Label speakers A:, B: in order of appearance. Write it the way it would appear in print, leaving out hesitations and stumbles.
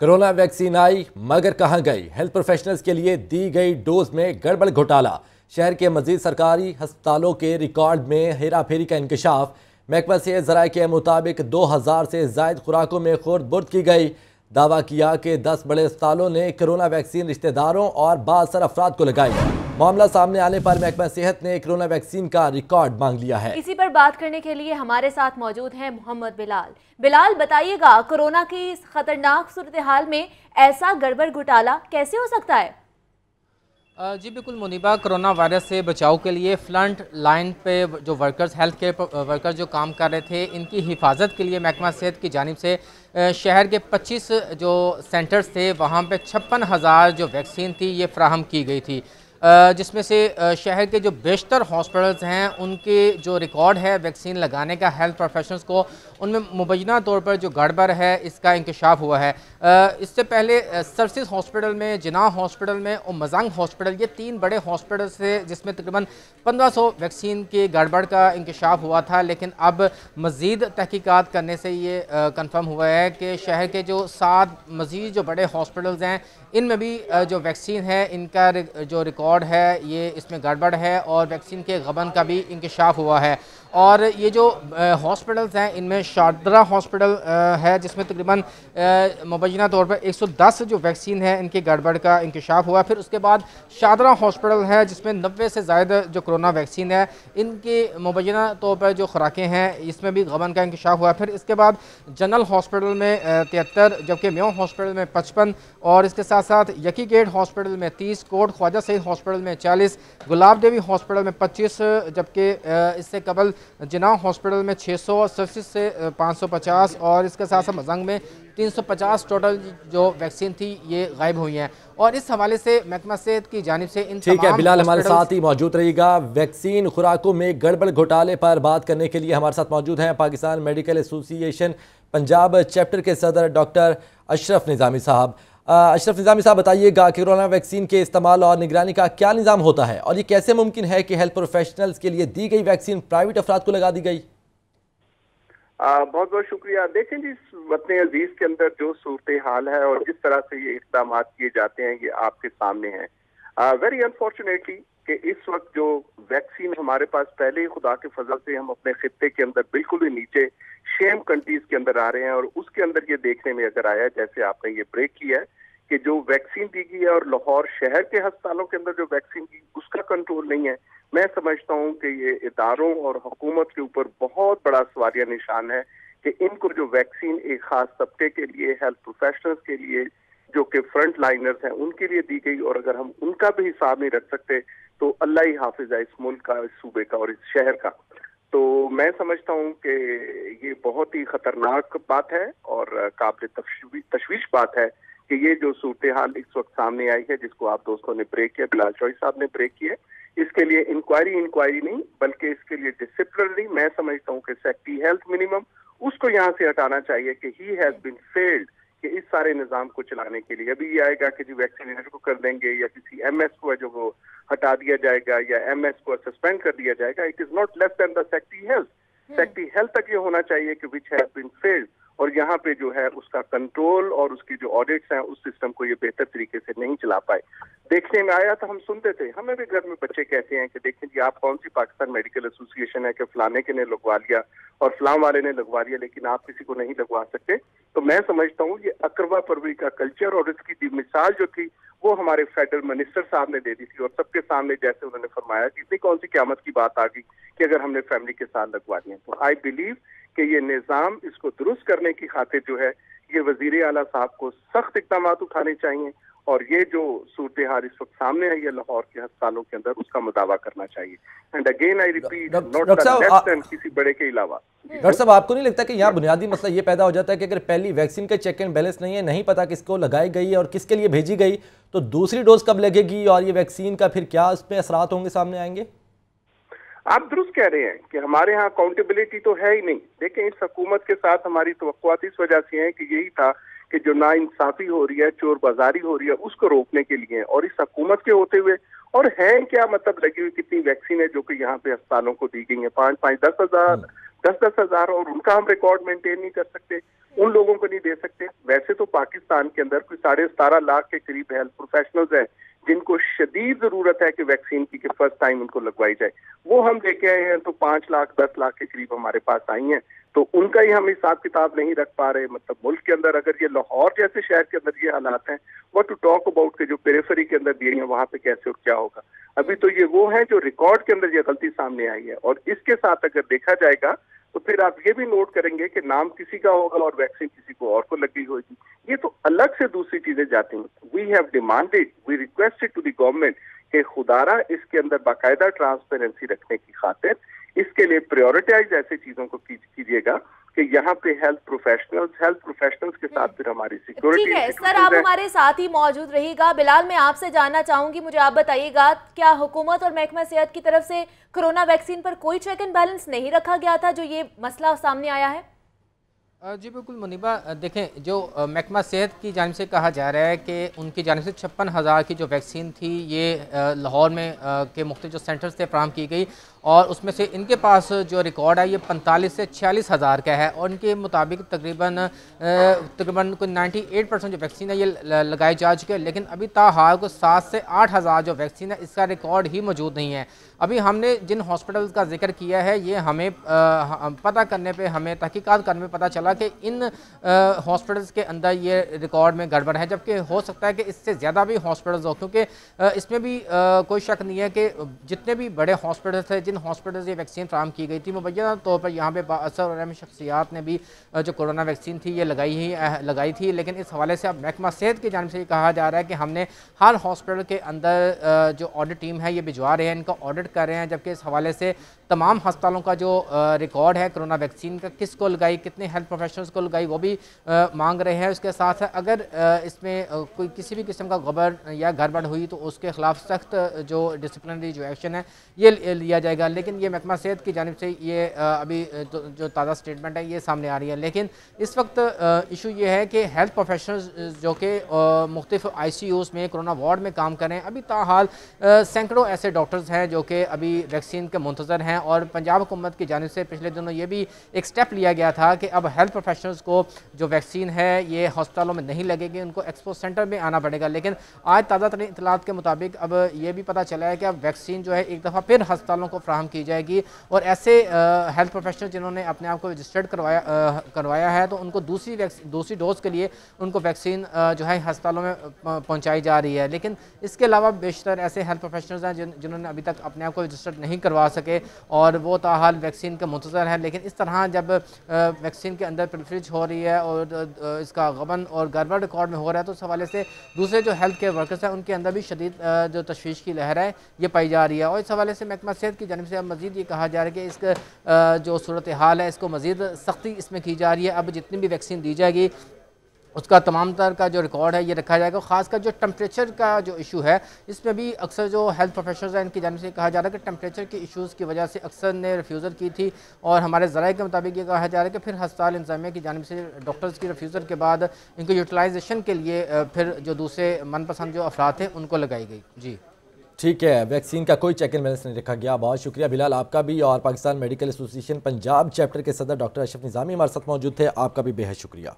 A: Corona vaccine आई मगर कहां गई? हेल्थ प्रोफेशनल्स के लिए दी गई डोज में गड़बड़ घोटाला। शहर के मजीद सरकारी अस्पतालों के रिकॉर्ड में हेरा फेरी का इंकशाफ। महकमा सेहत ज़राए के मुताबिक 2000 से जायद खुराकों में खुर्द बुर्द की गई। दावा किया कि 10 बड़े अस्पतालों ने कोरोना वैक्सीन रिश्तेदारों और बासर अफराद को लगाई। मामला सामने आने पर महकमा सेहत ने कोरोना वैक्सीन का रिकॉर्ड मांग लिया है।
B: इसी पर बात करने के लिए हमारे साथ मौजूद हैं मोहम्मद बिलाल। बिलाल, बताइएगा, कोरोना की इस खतरनाक सूरत हाल में ऐसा गड़बड़ घोटाला कैसे हो सकता है?
C: जी बिल्कुल मुनीबा, कोरोना वायरस से बचाव के लिए फ्रंट लाइन पे जो वर्कर्स, हेल्थ केयर वर्कर्स जो काम कर रहे थे, इनकी हिफाजत के लिए महकमा सेहत की जानिब से शहर के 25 जो सेंटर्स थे वहाँ पे 56,000 जो वैक्सीन थी ये फ्राहम की गई थी, जिसमें से शहर के जो बेशतर हॉस्पिटल्स हैं उनके जो रिकॉर्ड है वैक्सीन लगाने का हेल्थ प्रोफेशनल्स को, उनमें मुबैना तौर पर जो गड़बड़ है इसका इंकशाफ हुआ है। इससे पहले सर्विस हॉस्पिटल में, जिना हॉस्पिटल में और मजंग हॉस्पिटल, ये 3 बड़े हॉस्पिटल थे जिसमें तकरीबन 1500 वैक्सीन के गड़बड़ का इंकशाफ हुआ था। लेकिन अब मज़ीद तहकीकात करने से ये कन्फर्म हुआ है कि शहर के जो 7 मज़ीद जो बड़े हॉस्पिटल्स हैं इनमें भी जो वैक्सीन है इनका जो रिकॉर्ड है ये इसमें गड़बड़ है और वैक्सीन के गबन का भी इंकशाफ हुआ है। और ये जो हॉस्पिटल्स हैं इनमें शारदा हॉस्पिटल है जिसमें तकरीबन मुबैना तौर पर 110 जो वैक्सीन है इनकी गड़बड़ का इंकशाफ हुआ। फिर उसके बाद शारदा हॉस्पिटल है जिसमें 90 से ज़्यादा जो कोरोना वैक्सीन है इनकी मुबैना तौर पर जो खुराकें हैं इसमें भी गबन का इंकशाफ हुआ। फिर इसके बाद जनरल हॉस्पिटल में 73, जबकि म्यो हॉस्पिटल में 55 और इसके साथ साथ यकी गेट हॉस्पिटल में 30, कोट ख्वाजा सईद हॉस्पिटल में 40, गुलाब देवी हॉस्पिटल में 25, जबकि इससे कबल जिना हॉस्पिटल में 600, सर्विस से 550 और इसके साथ साथ मजंग में 350 टोटल जो वैक्सीन थी ये गायब हुई हैं। और इस हवाले से महकमा सेहत की जानिब से इन
A: ठीक है बिलाल, हमारे साथ ही मौजूद रहिएगा। वैक्सीन खुराकों में गड़बड़ घोटाले पर बात करने के लिए हमारे साथ मौजूद हैं Pakistan medical association Punjab chapter के सदर डॉक्टर अशरफ निज़ामी साहब। अशरफ निज़ामी साहब, बताइएगा कोरोना वैक्सीन के इस्तेमाल और निगरानी का क्या निज़ाम होता है और ये कैसे मुमकिन है कि हेल्थ प्रोफेशनल्स के लिए दी गई वैक्सीन प्राइवेट अफराद को लगा दी गई?
D: बहुत बहुत शुक्रिया। देखें जी, इस वतन अजीज के अंदर जो सूरत हाल है और जिस तरह से ये इक़दाम किए जाते हैं ये आपके सामने है। वेरी अनफॉर्चुनेटली कि इस वक्त जो वैक्सीन हमारे पास पहले ही खुदा के फजल से हम अपने खित्ते के अंदर बिल्कुल ही नीचे शेम कंट्रीज के अंदर आ रहे हैं और उसके अंदर ये देखने में अगर आया, जैसे आपने ये ब्रेक किया है, कि जो वैक्सीन दी गई है और लाहौर शहर के अस्पतालों के अंदर जो वैक्सीन दी उसका कंट्रोल नहीं है। मैं समझता हूँ कि ये इदारों और हुकूमत के ऊपर बहुत बड़ा सवालिया निशान है कि इनको जो वैक्सीन एक खास तबके के लिए, हेल्थ प्रोफेशनल्स के लिए जो कि फ्रंट लाइनर्स हैं उनके लिए दी गई, और अगर हम उनका भी हिसाब नहीं रख सकते तो अल्लाह ही हाफिज है इस मुल्क का, इस सूबे का और इस शहर का। तो मैं समझता हूँ कि ये बहुत ही खतरनाक बात है और काबिल तशवीश बात है कि ये जो सूरत हाल इस वक्त सामने आई है, जिसको आप दोस्तों ने ब्रेक किया, बिलाल चौधरी साहब ने ब्रेक किया, इसके लिए इंक्वायरी नहीं बल्कि इसके लिए डिसिप्लिनरी, मैं समझता हूँ कि सेक्रेटरी हेल्थ मिनिमम उसको यहाँ से हटाना चाहिए कि ही हैज बीन फेल्ड कि इस सारे निजाम को चलाने के लिए। अभी ये आएगा कि जी वैक्सीनेटर को कर देंगे या किसी एमएस को है जो वो हटा दिया जाएगा या एमएस को सस्पेंड कर दिया जाएगा। It is not less than the secretary health. Secretary health तक ये होना चाहिए कि विच हैज बीन फेल्ड, और यहाँ पे जो है उसका कंट्रोल और उसकी जो ऑडिट्स हैं उस सिस्टम को ये बेहतर तरीके से नहीं चला पाए। देखने में आया तो हम सुनते थे, हमें भी घर में बच्चे कहते हैं कि देखें जी आप कौन सी पाकिस्तान मेडिकल एसोसिएशन है कि फलाने के ने लगवा लिया और फलां वाले ने लगवा लिया लेकिन आप किसी को नहीं लगवा सकते। तो मैं समझता हूँ ये अकरवा परवरी का कल्चर और इसकी मिसाल जो थी वो हमारे फेडरल मिनिस्टर साहब ने दे दी थी और सबके सामने जैसे उन्होंने फरमाया कि इतनी कौन सी क़यामत की बात आ गई कि अगर हमने फैमिली के साथ लगवा दिए। तो आई बिलीव कि ये निज़ाम इसको दुरुस्त करने की खातिर जो है ये वजीर आला साहब को सख्त इक़दाम उठाने चाहिए और ये जो सूरत हाल इस वक्त सामने आई है लाहौर के अस्पतालों के अंदर उसका मुदावा करना चाहिए। And again I repeat, not less than किसी बड़े के अलावा।
A: डॉक्टर साहब, आपको नहीं लगता कि यहाँ बुनियादी मसला ये पैदा हो जाता है कि अगर पहली वैक्सीन का चेक एंड बैलेंस नहीं है, नहीं पता किसको लगाई गई है और किसके लिए भेजी गई, तो दूसरी डोज कब लगेगी और ये वैक्सीन का फिर क्या उसमें असरात होंगे, सामने आएंगे?
D: आप दुरुस्त कह रहे हैं कि हमारे यहाँ अकाउंटेबिलिटी तो है ही नहीं। देखें, इस हुकूमत के साथ हमारी तवक्कुआत इस वजह से है कि यही था कि जो नाइंसाफी हो रही है, चोर बाजारी हो रही है, उसको रोकने के लिए, और इस हुकूमत के होते हुए और है क्या मतलब लगी हुई कितनी वैक्सीन है जो कि यहाँ पे अस्पतालों को दी गई है, 5-5, 10,000, 10,000, और उनका हम रिकॉर्ड मेंटेन नहीं कर सकते। उन लोगों को नहीं दे सकते। वैसे तो पाकिस्तान के अंदर कोई 17.5 लाख के करीब हेल्थ प्रोफेशनल्स हैं जिनको शदीद जरूरत है कि वैक्सीन की फर्स्ट टाइम उनको लगवाई जाए। वो हम लेके आए हैं तो 5 लाख 10 लाख के करीब हमारे पास आई हैं, तो उनका ही हम हिसाब किताब नहीं रख पा रहे। मतलब मुल्क के अंदर अगर ये लाहौर जैसे शहर के अंदर ये हालात हैं, व्हाट टू टॉक अबाउट के जो पेरिफेरी के अंदर दिए हैं वहां पे कैसे और क्या होगा। अभी तो ये वो है जो रिकॉर्ड के अंदर ये गलती सामने आई है। और इसके साथ अगर देखा जाएगा तो फिर आप ये भी नोट करेंगे कि नाम किसी का होगा और वैक्सीन किसी को और को लगी होगी। ये तो अलग से दूसरी चीजें जाती हैं। We have demanded, we requested to the government कि खुदारा इसके अंदर बाकायदा ट्रांसपेरेंसी रखने की खातिर इसके लिए प्रायोरिटाइज ऐसे चीजों को कीजिएगा कि यहाँ पे हेल्थ प्रोफेशनल्स के साथ फिर हमारी सिक्योरिटी।
B: ठीक है सर, आप हमारे साथ ही मौजूद रहिएगा। बिलाल, मैं आपसे जानना चाहूंगी, मुझे आप बताइएगा, क्या हुकूमत और महकमा सेहत की तरफ से कोरोना वैक्सीन पर कोई चेक एंड बैलेंस नहीं रखा गया था जो ये मसला सामने आया है?
C: जी बिल्कुल मुनीबा, देखें जो महकमा सेहत की जानिब से कहा जा रहा है कि उनकी जानिब से 56,000 की जो वैक्सीन थी ये लाहौर में के मुख्तलिफ जो सेंटर्स थे फराहम की गई, और उसमें से इनके पास जो रिकॉर्ड है ये 45 से 46,000 का है, और इनके मुताबिक तकरीबन कोई 98% जो वैक्सीन है ये लगाई जा चुकी है। लेकिन अभी ताहाल को 7 से 8,000 जो वैक्सीन है इसका रिकॉर्ड ही मौजूद नहीं है। अभी हमने जिन हॉस्पिटल्स का जिक्र किया है ये हमें पता करने पे, हमें तहकीकात करने में पता चला कि इन हॉस्पिटल्स के अंदर ये रिकॉर्ड में गड़बड़ है, जबकि हो सकता है कि इससे ज़्यादा भी हॉस्पिटल्स हो, क्योंकि इसमें भी कोई शक नहीं है कि जितने भी बड़े हॉस्पिटल्स थे जिन हॉस्पिटल्स ये वैक्सीन फराहम की गई थी, मुबैना तौर पर यहाँ पे बाअसर और अहम शख्सियात ने भी जो कोरोना वैक्सीन थी ये लगाई थी। लेकिन इस हवाले से अब महकमा सेहत की जानिब से ये कहा जा रहा है कि हमने हर हॉस्पिटल के अंदर जो ऑडिट टीम है ये भिजवा रहे हैं, इनका ऑडिट कर रहे हैं, जबकि इस हवाले से तमाम अस्पतालों का जो रिकॉर्ड है कोरोना वैक्सीन का, किसको लगाई, कितने हेल्थ प्रोफेशनल्स को लगाई, वो भी मांग रहे हैं। उसके साथ अगर इसमें कोई किसी भी किस्म का गड़बड़ या गड़बड़ हुई तो उसके खिलाफ सख्त जो डिसिप्लिनरी जो एक्शन है ये लिया जाएगा। लेकिन ये महकमा सेहत की जानिब से ये अभी जो ताज़ा स्टेटमेंट है ये सामने आ रही है। लेकिन इस वक्त इशू ये है कि हेल्थ प्रोफेशनल्स जो कि मुख्तलिफ ICUs में कोरोना वार्ड में काम करें, अभी ताहाल सैकड़ों ऐसे डॉक्टर्स हैं जो कि अभी वैक्सीन के मुंतज़र हैं, और पंजाब हुकूमत की जानिब से पिछले दिनों ये भी एक स्टेप लिया गया था कि अब हेल्थ प्रोफेशनल्स को जो वैक्सीन है ये अस्पतालों में नहीं लगेगी, उनको एक्सपो सेंटर में आना पड़ेगा। लेकिन आज ताज़ा तरीन इतलात के मुताबिक अब ये भी पता चला है कि अब वैक्सीन जो है एक दफ़ा फिर अस्पतालों को फ्राहम की जाएगी, और ऐसे हेल्थ प्रोफेशनल जिन्होंने अपने आप को रजिस्टर्ड करवाया है तो उनको दूसरी डोज के लिए उनको वैक्सीन जो है अस्पतालों में पहुँचाई जा रही है। लेकिन इसके अलावा बेशतर ऐसे हेल्थ प्रोफेशनल्स हैं जिन्होंने अभी तक अपने आप को रजिस्टर्ड नहीं करवा सके और वो ताहाल वैक्सीन के मुंतज़र है। लेकिन इस तरह जब वैक्सीन के अंदर प्रिफरेंस हो रही है और इसका गबन और गड़बड़ रिकॉर्ड में हो रहा है, तो इस हवाले से दूसरे जो हेल्थ केयर वर्कर्स हैं उनके अंदर भी शदीद जो तशवीश की लहर है ये पाई जा रही है। और इस हवाले से महकमा सेहत की जानिब से अब मज़ीद ये कहा जा रहा है कि इसका जो सूरत हाल है इसको मज़ीद सख्ती इसमें की जा रही है। अब जितनी भी वैक्सीन दी जाएगी उसका तमाम तरह का जो रिकॉर्ड है ये रखा जाएगा। ख़ासकर जो टेम्परेचर का जो इशू है इसमें भी अक्सर जो हेल्थ प्रोफेशनल्स हैं इनकी जानिब से कहा जा रहा है कि टेम्परेचर के इशूज़ की वजह से अक्सर ने रिफ्यूज़ल की थी, और हमारे ज़राए के मुताबिक ये कहा जा रहा है कि फिर अस्पताल इंतज़ामिया की जानिब से डॉक्टर्स की रिफ्यूज़ल के बाद इनको यूटिलाइजेशन के लिए फिर जो दूसरे मनपसंद जो अफराद थे उनको लगाई गई। जी
A: ठीक है, वैक्सीन का कोई चेक एंड बैलेंस नहीं रखा गया। बहुत शुक्रिया बिलाल आपका भी, और Pakistan medical association Punjab chapter के सदर डॉक्टर अशरफ निज़ामी हमारे साथ मौजूद थे, आपका भी बेहद शुक्रिया।